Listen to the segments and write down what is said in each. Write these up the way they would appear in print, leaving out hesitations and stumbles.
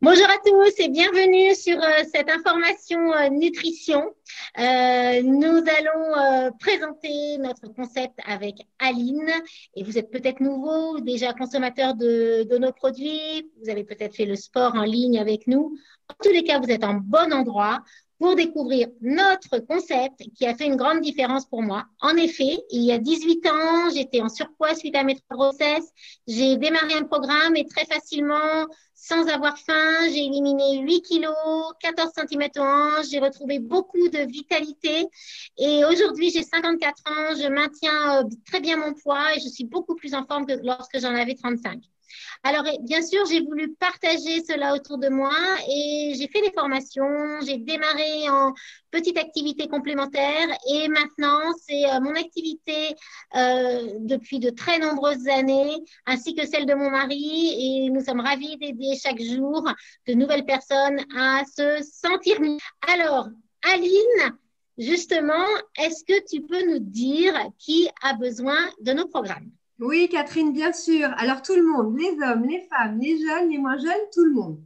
Bonjour à tous et bienvenue sur cette information nutrition. Nous allons présenter notre concept avec Aline et vous êtes peut-être nouveau ou déjà consommateur de nos produits. Vous avez peut-être fait le sport en ligne avec nous. En tous les cas, vous êtes en bon endroit pour découvrir notre concept qui a fait une grande différence pour moi. En effet, il y a 18 ans, j'étais en surpoids suite à mes grossesses. J'ai démarré un programme et très facilement, sans avoir faim, j'ai éliminé 8 kilos, 14 centimètres au hanche, j'ai retrouvé beaucoup de vitalité et aujourd'hui j'ai 54 ans, je maintiens très bien mon poids et je suis beaucoup plus en forme que lorsque j'en avais 35. Alors, bien sûr, j'ai voulu partager cela autour de moi et j'ai fait des formations. J'ai démarré en petite activité complémentaire et maintenant, c'est mon activité depuis de très nombreuses années, ainsi que celle de mon mari. Et nous sommes ravis d'aider chaque jour de nouvelles personnes à se sentir mieux. Alors, Aline, justement, est-ce que tu peux nous dire qui a besoin de nos programmes? Oui, Catherine, bien sûr. Alors, tout le monde, les hommes, les femmes, les jeunes, les moins jeunes, tout le monde.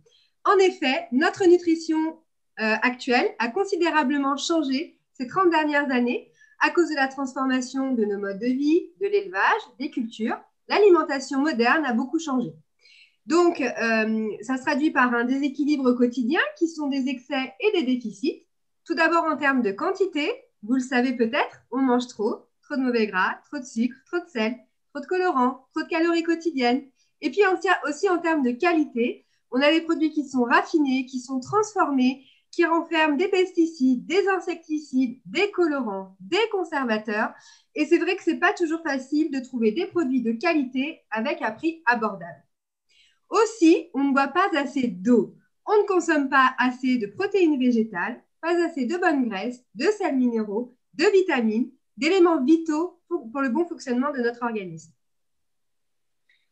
En effet, notre nutrition actuelle a considérablement changé ces 30 dernières années à cause de la transformation de nos modes de vie, de l'élevage, des cultures. L'alimentation moderne a beaucoup changé. Donc, ça se traduit par un déséquilibre quotidien qui sont des excès et des déficits. Tout d'abord en termes de quantité, vous le savez peut-être, on mange trop de mauvais gras, trop de sucre, trop de sel, trop de colorants, trop de calories quotidiennes. Et puis aussi en termes de qualité, on a des produits qui sont raffinés, qui sont transformés, qui renferment des pesticides, des insecticides, des colorants, des conservateurs. Et c'est vrai que ce n'est pas toujours facile de trouver des produits de qualité avec un prix abordable. Aussi, on ne boit pas assez d'eau. On ne consomme pas assez de protéines végétales, pas assez de bonnes graisses, de sels minéraux, de vitamines, d'éléments vitaux pour le bon fonctionnement de notre organisme.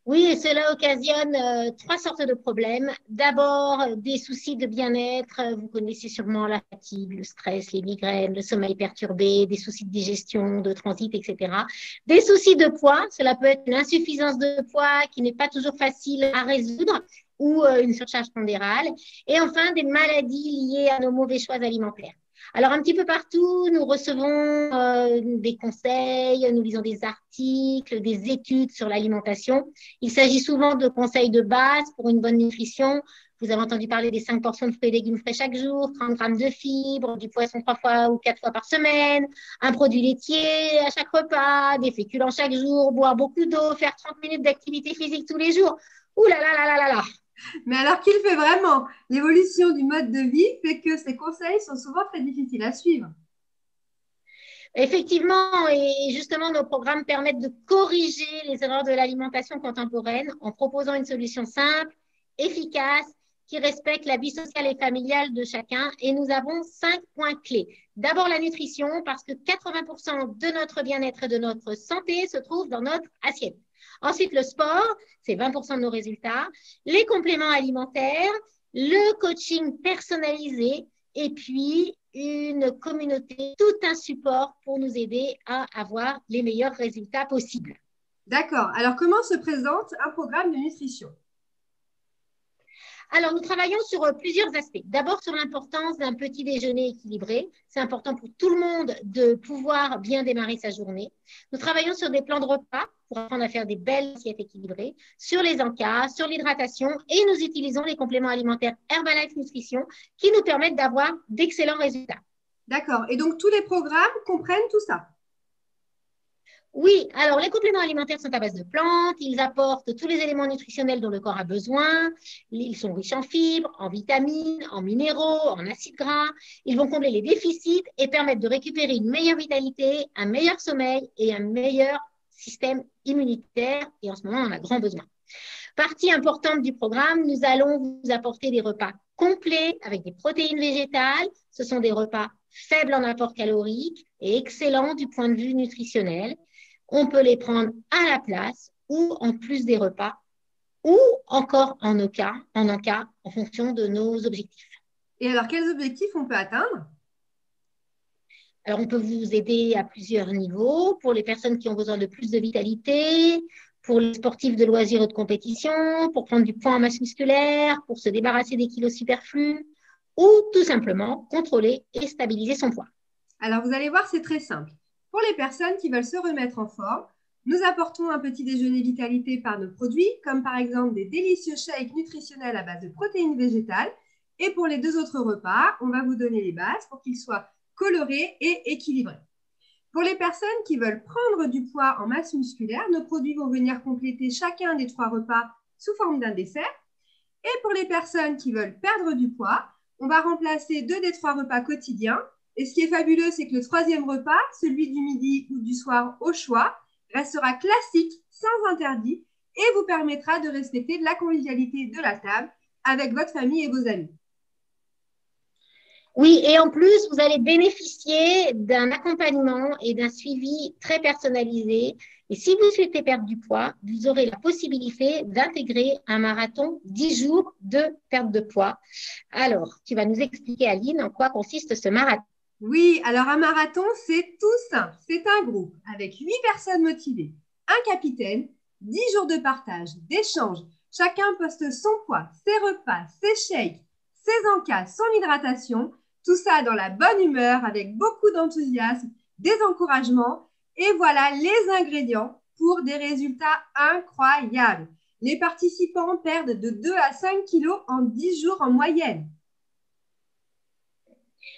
Oui, et cela occasionne trois sortes de problèmes. D'abord, des soucis de bien-être. Vous connaissez sûrement la fatigue, le stress, les migraines, le sommeil perturbé, des soucis de digestion, de transit, etc. Des soucis de poids. Cela peut être une insuffisance de poids qui n'est pas toujours facile à résoudre ou une surcharge pondérale. Et enfin, des maladies liées à nos mauvais choix alimentaires. Alors, un petit peu partout, nous recevons des conseils, nous lisons des articles, des études sur l'alimentation. Il s'agit souvent de conseils de base pour une bonne nutrition. Vous avez entendu parler des 5 portions de fruits et légumes frais chaque jour, 30 grammes de fibres, du poisson 3 fois ou 4 fois par semaine, un produit laitier à chaque repas, des féculents chaque jour, boire beaucoup d'eau, faire 30 minutes d'activité physique tous les jours. Ouh là là là là là là. Mais alors qu'il fait vraiment? L'évolution du mode de vie fait que ces conseils sont souvent très difficiles à suivre. Effectivement, et justement, nos programmes permettent de corriger les erreurs de l'alimentation contemporaine en proposant une solution simple, efficace, qui respecte la vie sociale et familiale de chacun. Et nous avons 5 points clés. D'abord, la nutrition, parce que 80% de notre bien-être et de notre santé se trouve dans notre assiette. Ensuite, le sport, c'est 20% de nos résultats. Les compléments alimentaires, le coaching personnalisé, et puis une communauté, tout un support pour nous aider à avoir les meilleurs résultats possibles. D'accord. Alors, comment se présente un programme de nutrition? Alors, nous travaillons sur plusieurs aspects. D'abord, sur l'importance d'un petit déjeuner équilibré. C'est important pour tout le monde de pouvoir bien démarrer sa journée. Nous travaillons sur des plans de repas pour apprendre à faire des belles assiettes équilibrées, sur les encas, sur l'hydratation et nous utilisons les compléments alimentaires Herbalife Nutrition qui nous permettent d'avoir d'excellents résultats. D'accord. Et donc, tous les programmes comprennent tout ça? Oui, alors les compléments alimentaires sont à base de plantes, ils apportent tous les éléments nutritionnels dont le corps a besoin, ils sont riches en fibres, en vitamines, en minéraux, en acides gras, ils vont combler les déficits et permettre de récupérer une meilleure vitalité, un meilleur sommeil et un meilleur système immunitaire et en ce moment on en a grand besoin. Partie importante du programme, nous allons vous apporter des repas complets avec des protéines végétales, ce sont des repas faibles en apport calorique et excellents du point de vue nutritionnel. On peut les prendre à la place ou en plus des repas ou encore en encas, en fonction de nos objectifs. Et alors, quels objectifs on peut atteindre? Alors, on peut vous aider à plusieurs niveaux. Pour les personnes qui ont besoin de plus de vitalité, pour les sportifs de loisirs ou de compétition, pour prendre du poids en masse musculaire, pour se débarrasser des kilos superflus ou tout simplement contrôler et stabiliser son poids. Alors, vous allez voir, c'est très simple. Pour les personnes qui veulent se remettre en forme, nous apportons un petit déjeuner vitalité par nos produits, comme par exemple des délicieux shakes nutritionnels à base de protéines végétales. Et pour les 2 autres repas, on va vous donner les bases pour qu'ils soient colorés et équilibrés. Pour les personnes qui veulent prendre du poids en masse musculaire, nos produits vont venir compléter chacun des 3 repas sous forme d'un dessert. Et pour les personnes qui veulent perdre du poids, on va remplacer 2 des 3 repas quotidiens. Et ce qui est fabuleux, c'est que le 3e repas, celui du midi ou du soir au choix, restera classique, sans interdit, et vous permettra de respecter la convivialité de la table avec votre famille et vos amis. Oui, et en plus, vous allez bénéficier d'un accompagnement et d'un suivi très personnalisé. Et si vous souhaitez perdre du poids, vous aurez la possibilité d'intégrer un marathon 10 jours de perte de poids. Alors, tu vas nous expliquer, Aline, en quoi consiste ce marathon. Oui, alors un marathon, c'est tout simple. C'est un groupe avec 8 personnes motivées, un capitaine, 10 jours de partage, d'échange. Chacun poste son poids, ses repas, ses shakes, ses encas, son hydratation. Tout ça dans la bonne humeur, avec beaucoup d'enthousiasme, des encouragements. Et voilà les ingrédients pour des résultats incroyables. Les participants perdent de 2 à 5 kilos en 10 jours en moyenne.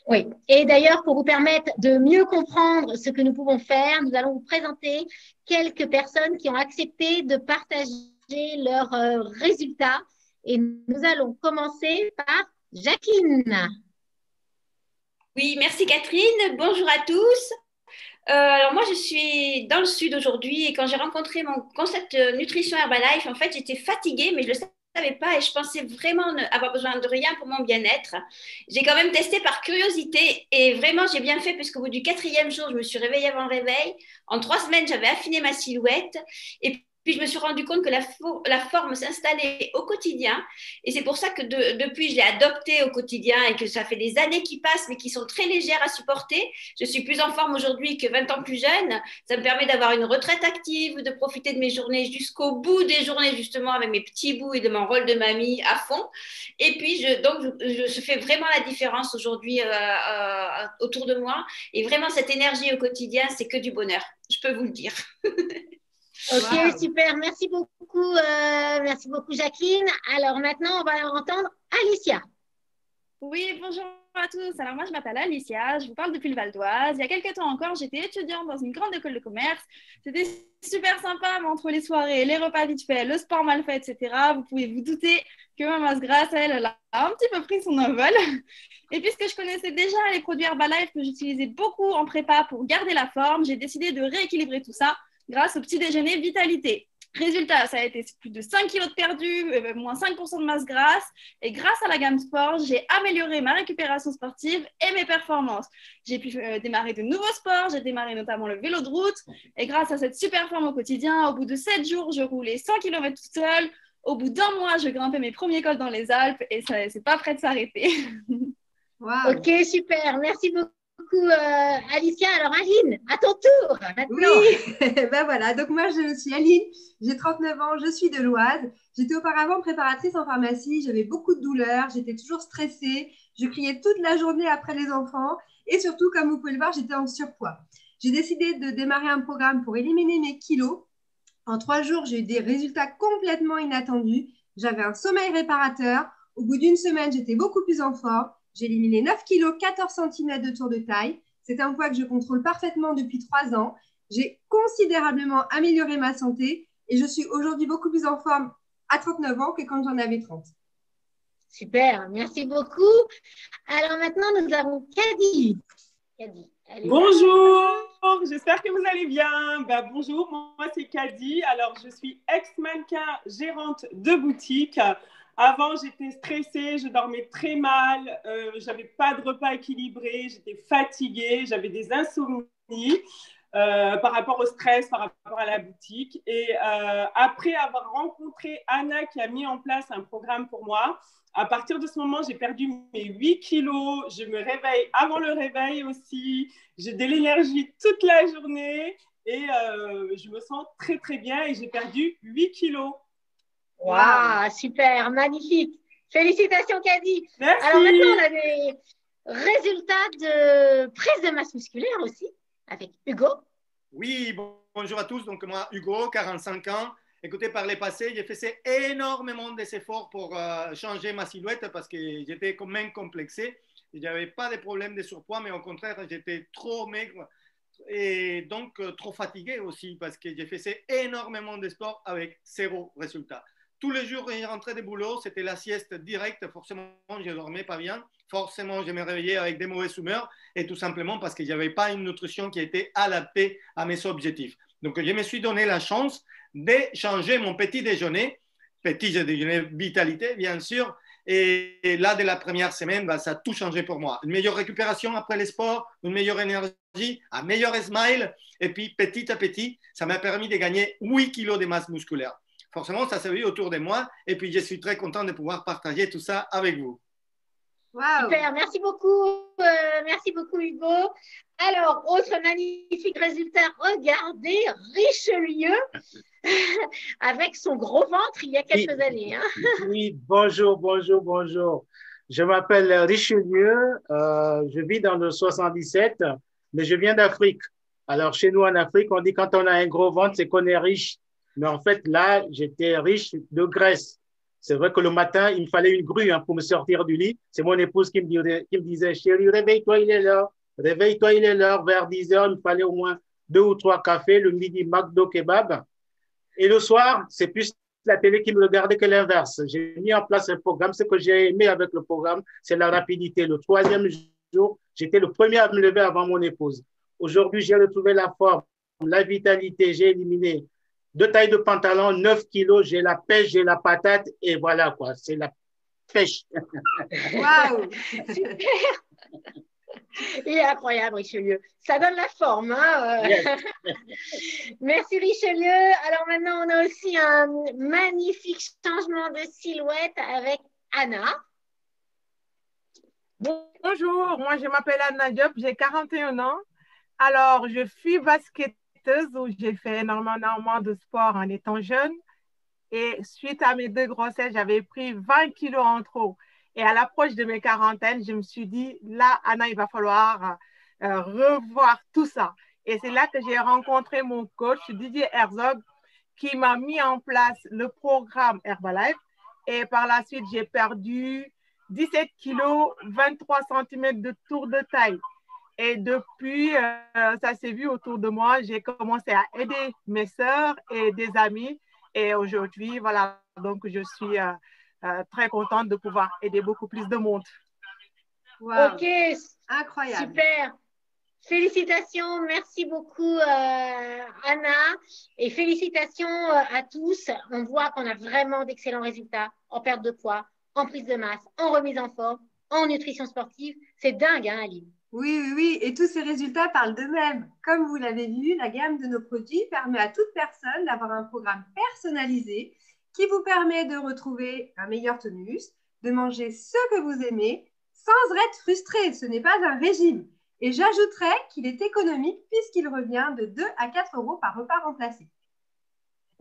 Oui, et d'ailleurs, pour vous permettre de mieux comprendre ce que nous pouvons faire, nous allons vous présenter quelques personnes qui ont accepté de partager leurs résultats. Et nous allons commencer par Jacqueline. Oui, merci Catherine. Bonjour à tous. Alors moi, je suis dans le sud aujourd'hui et quand j'ai rencontré mon concept nutrition Herbalife, en fait, j'étais fatiguée, mais je ne le savais pas et je pensais vraiment avoir besoin de rien pour mon bien-être. J'ai quand même testé par curiosité et vraiment, j'ai bien fait puisqu'au bout du 4e jour, je me suis réveillée avant le réveil. En 3 semaines, j'avais affiné ma silhouette et puis je me suis rendu compte que la forme s'installait au quotidien et c'est pour ça que depuis, je l'ai adoptée au quotidien et que ça fait des années qui passent mais qui sont très légères à supporter. Je suis plus en forme aujourd'hui que 20 ans plus jeune. Ça me permet d'avoir une retraite active, de profiter de mes journées jusqu'au bout des journées, justement, avec mes petits bouts et de mon rôle de mamie à fond. Et puis, je fais vraiment la différence aujourd'hui autour de moi. Et vraiment, cette énergie au quotidien, c'est que du bonheur. Je peux vous le dire. Ok, Wow. super. Merci beaucoup Jacqueline. Alors maintenant, on va entendre Alicia. Oui, bonjour à tous. Alors moi, je m'appelle Alicia, je vous parle depuis le Val d'Oise. Il y a quelques temps encore, j'étais étudiante dans une grande école de commerce. C'était super sympa, mais entre les soirées, les repas vite faits, le sport mal fait, etc., vous pouvez vous douter que ma masse grasse, elle a un petit peu pris son envol. Et puisque je connaissais déjà les produits Herbalife que j'utilisais beaucoup en prépa pour garder la forme, j'ai décidé de rééquilibrer tout ça grâce au petit déjeuner Vitalité. Résultat, ça a été plus de 5 kilos de perdu, moins 5% de masse grasse. Et grâce à la gamme sport, j'ai amélioré ma récupération sportive et mes performances. J'ai pu démarrer de nouveaux sports, j'ai démarré notamment le vélo de route. Et grâce à cette super forme au quotidien, au bout de 7 jours, je roulais 100 km toute seule. Au bout d'1 mois, je grimpais mes premiers cols dans les Alpes et ça c'est pas prêt de s'arrêter. Wow. Ok, super. Merci beaucoup Alicia. Alors Aline, à ton tour maintenant. Oui, ben voilà. Donc moi, je suis Aline, j'ai 39 ans, je suis de l'Oise. J'étais auparavant préparatrice en pharmacie, j'avais beaucoup de douleurs, j'étais toujours stressée, je criais toute la journée après les enfants et surtout, comme vous pouvez le voir, j'étais en surpoids. J'ai décidé de démarrer un programme pour éliminer mes kilos. En 3 jours, j'ai eu des résultats complètement inattendus. J'avais un sommeil réparateur. Au bout d'une semaine, j'étais beaucoup plus en forme. J'ai éliminé 9 kilos, 14 cm de tour de taille. C'est un poids que je contrôle parfaitement depuis 3 ans. J'ai considérablement amélioré ma santé et je suis aujourd'hui beaucoup plus en forme à 39 ans que quand j'en avais 30. Super, merci beaucoup. Alors maintenant, nous avons Caddy. Caddy, allez. Bonjour, j'espère que vous allez bien. Bonjour, moi c'est Caddy. Alors, je suis ex-mannequin gérante de boutique. Avant, j'étais stressée, je dormais très mal, j'avais pas de repas équilibré, j'étais fatiguée, j'avais des insomnies par rapport au stress, par rapport à la boutique. Et après avoir rencontré Anna qui a mis en place un programme pour moi, à partir de ce moment, j'ai perdu mes 8 kilos. Je me réveille avant le réveil aussi. J'ai de l'énergie toute la journée. et je me sens très, très bien et j'ai perdu 8 kilos. Waouh, super, magnifique. Félicitations, Caddy. Merci. Alors maintenant, on a des résultats de prise de masse musculaire aussi, avec Hugo. Oui, bonjour à tous. Donc, moi, Hugo, 45 ans. Écoutez, par les passés, j'ai fait énormément d'efforts pour changer ma silhouette parce que j'étais quand même complexé. Il n'y avait pas de problème de surpoids, mais au contraire, j'étais trop maigre et donc trop fatigué aussi parce que j'ai fait énormément de sport avec zéro résultat. Tous les jours, quand je rentrais du boulot, c'était la sieste directe. Forcément, je ne dormais pas bien. Forcément, je me réveillais avec des mauvaises humeurs et tout simplement parce que je n'avais pas une nutrition qui était adaptée à mes objectifs. Donc, je me suis donné la chance de changer mon petit déjeuner vitalité, bien sûr. Et là, dès la première semaine, ça a tout changé pour moi. Une meilleure récupération après les sports, une meilleure énergie, un meilleur smile. Et puis, petit à petit, ça m'a permis de gagner 8 kilos de masse musculaire. Forcément, ça s'est vu autour de moi. Et puis, je suis très content de pouvoir partager tout ça avec vous. Wow. Super, merci beaucoup Hugo. Alors, autre magnifique résultat, regardez Richelieu avec son gros ventre il y a quelques années. Hein. Oui, bonjour. Je m'appelle Richelieu, je vis dans le 77, mais je viens d'Afrique. Alors, chez nous en Afrique, on dit quand on a un gros ventre, c'est qu'on est riche. Mais en fait, là, j'étais riche de graisse. C'est vrai que le matin, il me fallait une grue pour me sortir du lit. C'est mon épouse qui me disait, chérie, réveille-toi, il est l'heure. Réveille-toi, il est l'heure. Vers 10 heures, il me fallait au moins 2 ou 3 cafés. Le midi, McDo, kebab. Et le soir, c'est plus la télé qui me regardait que l'inverse. J'ai mis en place un programme. Ce que j'ai aimé avec le programme, c'est la rapidité. Le 3e jour, j'étais le premier à me lever avant mon épouse. Aujourd'hui, j'ai retrouvé la forme, la vitalité. J'ai éliminé 2 tailles de pantalon, 9 kilos, j'ai la pêche, j'ai la patate, et voilà quoi, c'est la pêche. Waouh, super. Il est incroyable, Richelieu. Ça donne la forme. Hein. Yes. Merci, Richelieu. Alors maintenant, on a aussi un magnifique changement de silhouette avec Anna. Bonjour, moi je m'appelle Anna Diop, j'ai 41 ans. Alors, je suis basketteuse où j'ai fait énormément de sport en étant jeune. Et suite à mes 2 grossesses, j'avais pris 20 kilos en trop. Et à l'approche de mes quarantaines, je me suis dit, là, Anna, il va falloir revoir tout ça. Et c'est là que j'ai rencontré mon coach, Didier Herzog, qui m'a mis en place le programme Herbalife. Et par la suite, j'ai perdu 17 kilos, 23 cm de tour de taille. Et depuis, ça s'est vu autour de moi. J'ai commencé à aider mes sœurs et des amis. Et aujourd'hui, voilà, donc je suis très contente de pouvoir aider beaucoup plus de monde. Wow. Ok, incroyable. Super. Félicitations, merci beaucoup Anna et félicitations à tous. On voit qu'on a vraiment d'excellents résultats en perte de poids, en prise de masse, en remise en forme, en nutrition sportive. C'est dingue, hein, Aline? Oui, et tous ces résultats parlent d'eux-mêmes. Comme vous l'avez vu, la gamme de nos produits permet à toute personne d'avoir un programme personnalisé qui vous permet de retrouver un meilleur tonus, de manger ce que vous aimez sans être frustré. Ce n'est pas un régime. Et j'ajouterais qu'il est économique puisqu'il revient de 2 à 4 € par repas remplacé.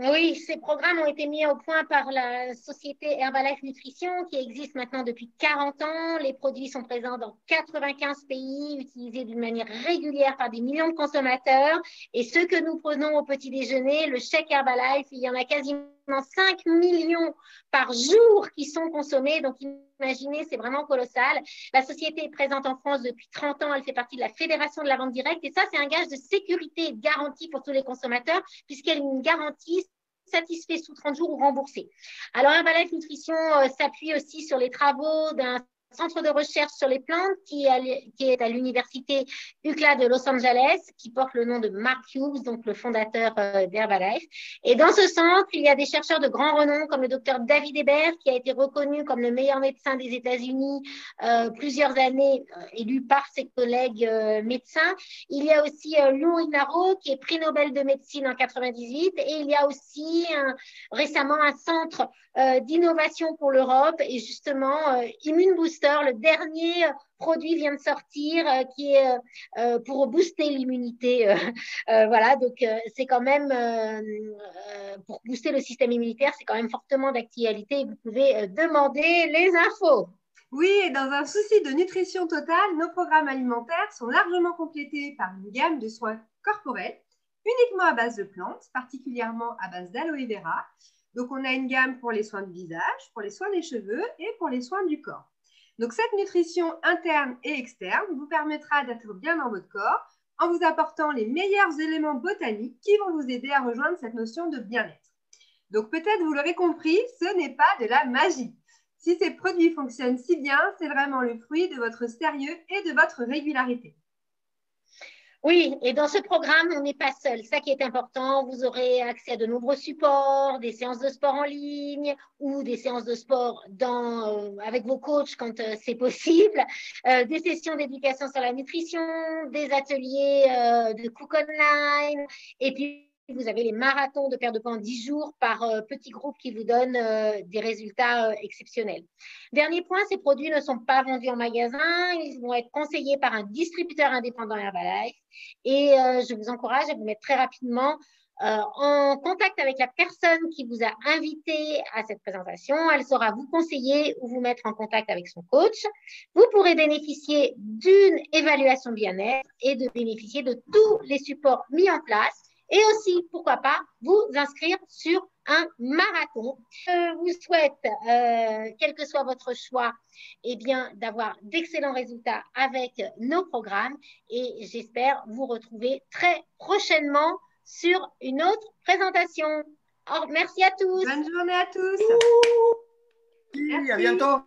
Oui, ces programmes ont été mis au point par la société Herbalife Nutrition qui existe maintenant depuis 40 ans. Les produits sont présents dans 95 pays, utilisés d'une manière régulière par des millions de consommateurs. Et ceux que nous prenons au petit déjeuner, le chèque Herbalife, il y en a quasiment 5 millions par jour qui sont consommés. Donc, imaginez, c'est vraiment colossal. La société est présente en France depuis 30 ans. Elle fait partie de la Fédération de la vente directe. Et ça, c'est un gage de sécurité et de garantie pour tous les consommateurs puisqu'elle une garantie satisfait sous 30 jours ou remboursé. Alors, Herbalife Nutrition s'appuie aussi sur les travaux d'un centre de recherche sur les plantes qui est à l'université UCLA de Los Angeles, qui porte le nom de Mark Hughes, donc le fondateur d'Herbalife. Et dans ce centre, il y a des chercheurs de grand renom comme le docteur David Hébert, qui a été reconnu comme le meilleur médecin des États-Unis plusieurs années, élu par ses collègues médecins. Il y a aussi Lou Inaro, qui est prix Nobel de médecine en 98. Et il y a aussi récemment un centre d'innovation pour l'Europe et justement Immune Booster Booster, le dernier produit vient de sortir qui est pour booster l'immunité. Voilà, donc c'est quand même, pour booster le système immunitaire, c'est quand même fortement d'actualité. Vous pouvez demander les infos. Oui, et dans un souci de nutrition totale, nos programmes alimentaires sont largement complétés par une gamme de soins corporels, uniquement à base de plantes, particulièrement à base d'aloe vera. Donc, on a une gamme pour les soins de visage, pour les soins des cheveux et pour les soins du corps. Donc, cette nutrition interne et externe vous permettra d'être bien dans votre corps en vous apportant les meilleurs éléments botaniques qui vont vous aider à rejoindre cette notion de bien-être. Donc, peut-être vous l'aurez compris, ce n'est pas de la magie. Si ces produits fonctionnent si bien, c'est vraiment le fruit de votre sérieux et de votre régularité. Oui, et dans ce programme, on n'est pas seul. Ça qui est important, vous aurez accès à de nombreux supports, des séances de sport en ligne ou des séances de sport avec vos coachs quand c'est possible, des sessions d'éducation sur la nutrition, des ateliers de cook online, et puis vous avez les marathons de perte de poids en 10 jours par petits groupes qui vous donnent des résultats exceptionnels. Dernier point, ces produits ne sont pas vendus en magasin, ils vont être conseillés par un distributeur indépendant Herbalife et je vous encourage à vous mettre très rapidement en contact avec la personne qui vous a invité à cette présentation. Elle saura vous conseiller ou vous mettre en contact avec son coach. Vous pourrez bénéficier d'une évaluation bien-être et de bénéficier de tous les supports mis en place. Et aussi, pourquoi pas, vous inscrire sur un marathon. Je vous souhaite, quel que soit votre choix, eh bien, d'avoir d'excellents résultats avec nos programmes et j'espère vous retrouver très prochainement sur une autre présentation. Merci à tous. Bonne journée à tous. Merci. À bientôt.